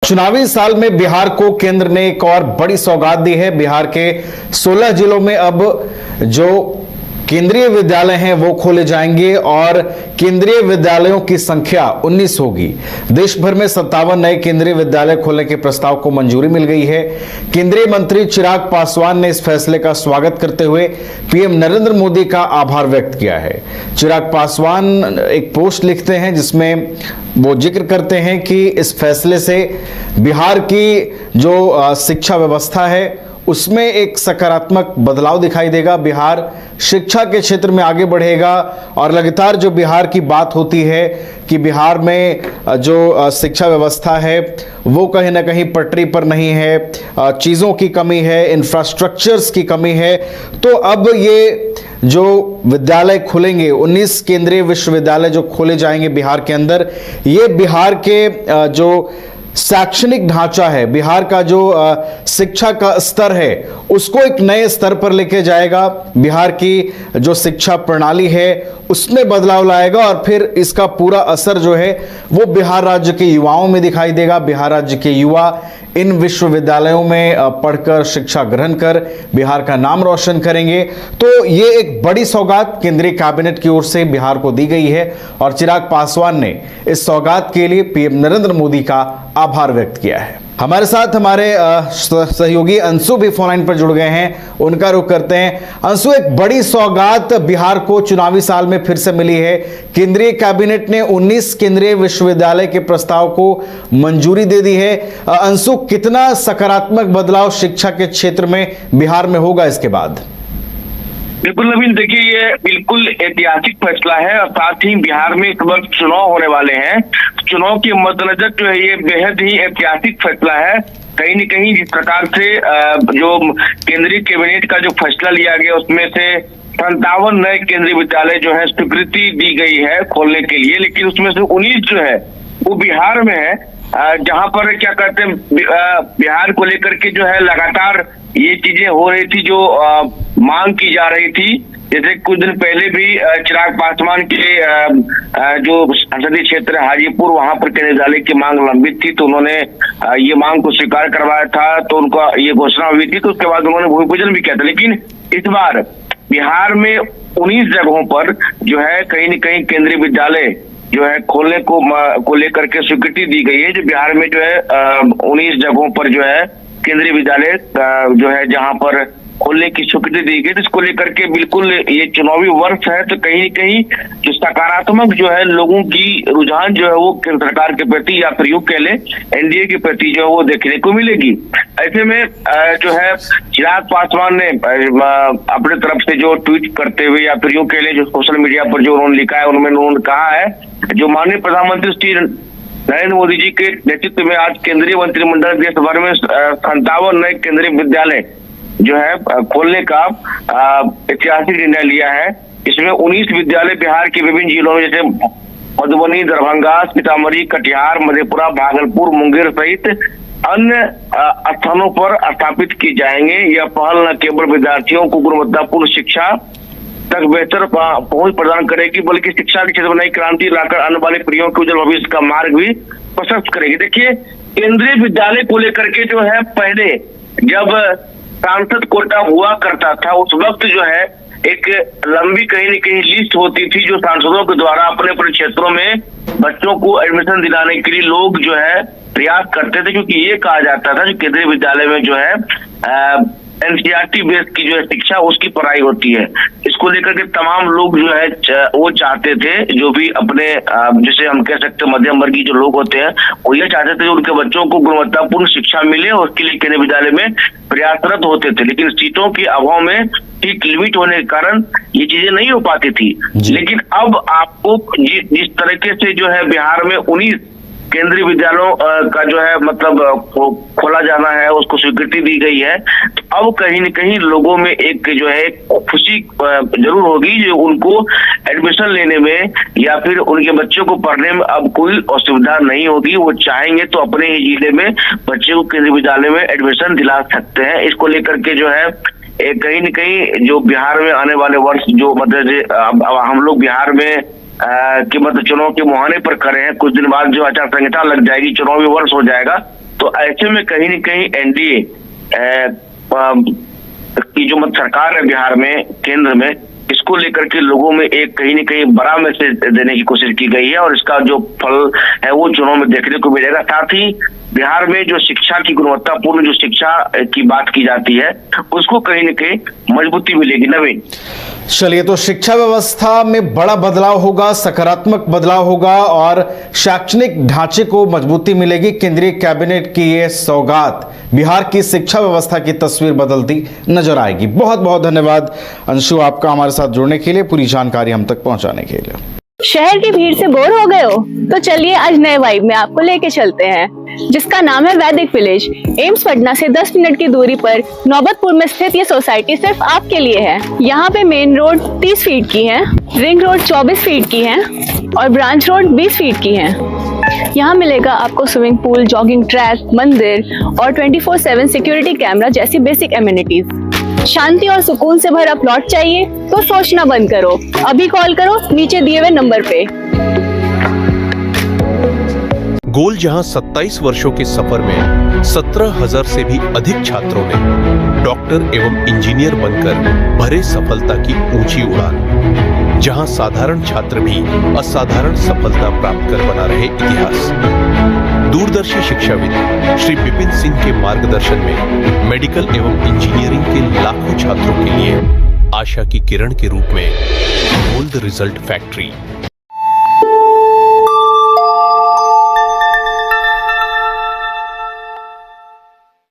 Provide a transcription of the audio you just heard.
चुनावी साल में बिहार को केंद्र ने एक और बड़ी सौगात दी है। बिहार के 16 जिलों में अब जो केंद्रीय विद्यालय हैं वो खोले जाएंगे और केंद्रीय विद्यालयों की संख्या 19 होगी। देश भर में 57 नए केंद्रीय विद्यालय खोलने के प्रस्ताव को मंजूरी मिल गई है। केंद्रीय मंत्री चिराग पासवान ने इस फैसले का स्वागत करते हुए पीएम नरेंद्र मोदी का आभार व्यक्त किया है। चिराग पासवान एक पोस्ट लिखते हैं जिसमें वो जिक्र करते हैं कि इस फैसले से बिहार की जो शिक्षा व्यवस्था है उसमें एक सकारात्मक बदलाव दिखाई देगा। बिहार शिक्षा के क्षेत्र में आगे बढ़ेगा और लगातार जो बिहार की बात होती है कि बिहार में जो शिक्षा व्यवस्था है वो कहीं ना कहीं पटरी पर नहीं है, चीज़ों की कमी है, इंफ्रास्ट्रक्चर्स की कमी है। तो अब ये जो विद्यालय खुलेंगे, 19 केंद्रीय विश्वविद्यालय जो खोले जाएंगे बिहार के अंदर, ये बिहार के जो शैक्षणिक ढांचा है, बिहार का जो शिक्षा का स्तर है उसको एक नए स्तर पर लेके जाएगा। बिहार की जो शिक्षा प्रणाली है उसमें बदलाव लाएगा और फिर इसका पूरा असर जो है वो बिहार राज्य के युवाओं में दिखाई देगा। बिहार राज्य के युवा इन विश्वविद्यालयों में पढ़कर शिक्षा ग्रहण कर बिहार का नाम रोशन करेंगे। तो ये एक बड़ी सौगात केंद्रीय कैबिनेट की ओर से बिहार को दी गई है और चिराग पासवान ने इस सौगात के लिए पीएम नरेंद्र मोदी का आभार व्यक्त किया है। हमारे साथ हमारे सहयोगी अंशु भी फोन लाइन पर जुड़ गए हैं, उनका रुख करते हैं। अंशु, एक बड़ी सौगात बिहार को चुनावी साल में फिर से मिली है। केंद्रीय कैबिनेट ने 19 केंद्रीय विश्वविद्यालय के प्रस्ताव को मंजूरी दे दी है। अंशु, कितना सकारात्मक बदलाव शिक्षा के क्षेत्र में बिहार में होगा इसके बाद? बिल्कुल नवीन, देखिए ये बिल्कुल ऐतिहासिक फैसला है और साथ ही बिहार में इस वक्त चुनाव होने वाले हैं। चुनाव के मद्देनजर जो है ये बेहद ही ऐतिहासिक फैसला है। कहीं न कहीं जिस प्रकार से जो केंद्रीय कैबिनेट का जो फैसला लिया गया उसमें से 57 नए केंद्रीय विद्यालय जो है स्वीकृति दी गई है खोलने के लिए, लेकिन उसमें से 19 जो है वो बिहार में है, जहां पर क्या कहते हैं बिहार को लेकर के जो है लगातार ये चीजें हो रही थी जो मांग की जा रही थी। जैसे कुछ दिन पहले भी चिराग पासवान के जो संसदीय क्षेत्र हाजीपुर, वहां पर केंद्रीय विद्यालय की मांग लंबित थी तो उन्होंने ये मांग को स्वीकार करवाया था, तो उनका ये घोषणा हुई थी, तो उसके बाद उन्होंने भूमि पूजन भी किया था। लेकिन इस बार बिहार में 19 जगहों पर जो है कहीं न कहीं केंद्रीय विद्यालय जो है खोलने को लेकर के स्वीकृति दी गई है। जो बिहार में जो है 19 जगहों पर जो है केंद्रीय विद्यालय जो है जहां पर खोलने की स्वीकृति दी गई, इसको लेकर के बिल्कुल ये चुनावी वर्ष है तो कहीं न कहीं जो सकारात्मक जो है लोगों की रुझान जो है वो केंद्र सरकार के प्रति या फिर यूं कह ले एनडीए के प्रति जो है वो देखने को मिलेगी। ऐसे में जो है चिराग पासवान ने अपने तरफ से जो ट्वीट करते हुए या फिर यूं कह ले जो सोशल मीडिया पर जो उन्होंने लिखा है उनमें उन्होंने कहा है, जो माननीय प्रधानमंत्री श्री नरेंद्र मोदी जी के नेतृत्व में आज केंद्रीय मंत्रिमंडल देश भर में 57 नए केंद्रीय विद्यालय जो है खोलने का ऐतिहासिक निर्णय लिया है। इसमें 19 विद्यालय बिहार के विभिन्न जिलों में जैसे मधुबनी, दरभंगा, सीतामढ़ी, कटिहार, मधेपुरा, भागलपुर, मुंगेर सहित अन्य स्थानों पर स्थापित की जाएंगे। यह पहल न केवल विद्यार्थियों को गुणवत्तापूर्ण शिक्षा तक बेहतर पहुंच प्रदान करेगी बल्कि शिक्षा के क्षेत्र में नई क्रांति लाकर आने वाले पीढ़ियों के उज्जवल भविष्य का मार्ग भी प्रशस्त करेगी। देखिए, केंद्रीय विद्यालय को लेकर के जो है पहले जब सांसद कोटा हुआ करता था उस वक्त जो है एक लंबी कहीं न कहीं लिस्ट होती थी जो सांसदों के द्वारा अपने अपने क्षेत्रों में बच्चों को एडमिशन दिलाने के लिए लोग जो है प्रयास करते थे, क्योंकि ये कहा जाता था कि केंद्रीय विद्यालय में जो है एनसीईआरटी बेस की जो है शिक्षा उसकी पढ़ाई होती है। इसको लेकर के तमाम लोग जो है वो चाहते थे, जो भी अपने जैसे हम कह सकते हैं मध्यम वर्गीय जो लोग होते हैं वो ये चाहते थे उनके बच्चों को गुणवत्तापूर्ण शिक्षा मिले और उसके लिए केंद्रीय विद्यालय में प्रयासरत होते थे। लेकिन सीटों के अभाव में ठीक लिमिट होने के कारण ये चीजें नहीं हो पाती थी। लेकिन अब आपको जिस तरीके से जो है बिहार में 19 केंद्रीय विद्यालयों का जो है मतलब खोला जाना है उसको स्वीकृति दी गई है, तो अब कहीं न कहीं लोगों में एक जो है खुशी जरूर होगी जो उनको एडमिशन लेने में या फिर उनके बच्चों को पढ़ने में अब कोई असुविधा नहीं होगी। वो चाहेंगे तो अपने ही जिले में बच्चे को केंद्रीय विद्यालय में एडमिशन दिला सकते हैं। इसको लेकर के जो है कहीं न कहीं जो बिहार में आने वाले वर्ष जो मतलब हम लोग बिहार में कि मतलब चुनाव के मुहाने पर खड़े हैं। कुछ दिन बाद जो आचार संहिता लग जाएगी, चुनावी वर्ष हो जाएगा, तो ऐसे में कहीं न कहीं एनडीए की जो सरकार है बिहार में, केंद्र में, इसको लेकर के लोगों में एक कहीं न कहीं बड़ा मैसेज देने की कोशिश की गई है और इसका जो फल है वो चुनाव में देखने को मिलेगा। साथ ही बिहार में जो शिक्षा की गुणवत्तापूर्ण जो शिक्षा की बात की जाती है उसको कहीं न कहीं मजबूती मिलेगी। नवीन, चलिए, तो शिक्षा व्यवस्था में बड़ा बदलाव होगा, सकारात्मक बदलाव होगा और शैक्षणिक ढांचे को मजबूती मिलेगी। केंद्रीय कैबिनेट की ये सौगात बिहार की शिक्षा व्यवस्था की तस्वीर बदलती नजर आएगी। बहुत बहुत धन्यवाद अंशु, आपका हमारे साथ जुड़ने के लिए, पूरी जानकारी हम तक पहुंचाने के लिए। शहर की भीड़ से बोर हो गए हो? तो चलिए आज नए वाइब में आपको लेके चलते हैं, जिसका नाम है वैदिक विलेज। एम्स पटना से 10 मिनट की दूरी पर नौबतपुर में स्थित ये सोसाइटी सिर्फ आपके लिए है। यहाँ पे मेन रोड 30 फीट की है, रिंग रोड 24 फीट की है और ब्रांच रोड 20 फीट की है। यहाँ मिलेगा आपको स्विमिंग पूल, जॉगिंग ट्रैक, मंदिर और 24/7 सिक्योरिटी कैमरा जैसी बेसिक एमिनिटीज। शांति और सुकून से भरा प्लॉट चाहिए तो सोचना बंद करो, अभी कॉल करो नीचे दिए हुए नंबर पे। गोल जहां 27 वर्षों के सफर में 17,000 से भी अधिक छात्रों ने डॉक्टर एवं इंजीनियर बनकर भरे सफलता की ऊंची उड़ान, जहां साधारण छात्र भी असाधारण सफलता प्राप्त कर बना रहे इतिहास। दूरदर्शी शिक्षाविद श्री विपिन सिंह के मार्गदर्शन में मेडिकल एवं इंजीनियरिंग के लाखों छात्रों के लिए आशा की किरण के रूप में गोल्ड रिजल्ट फैक्ट्री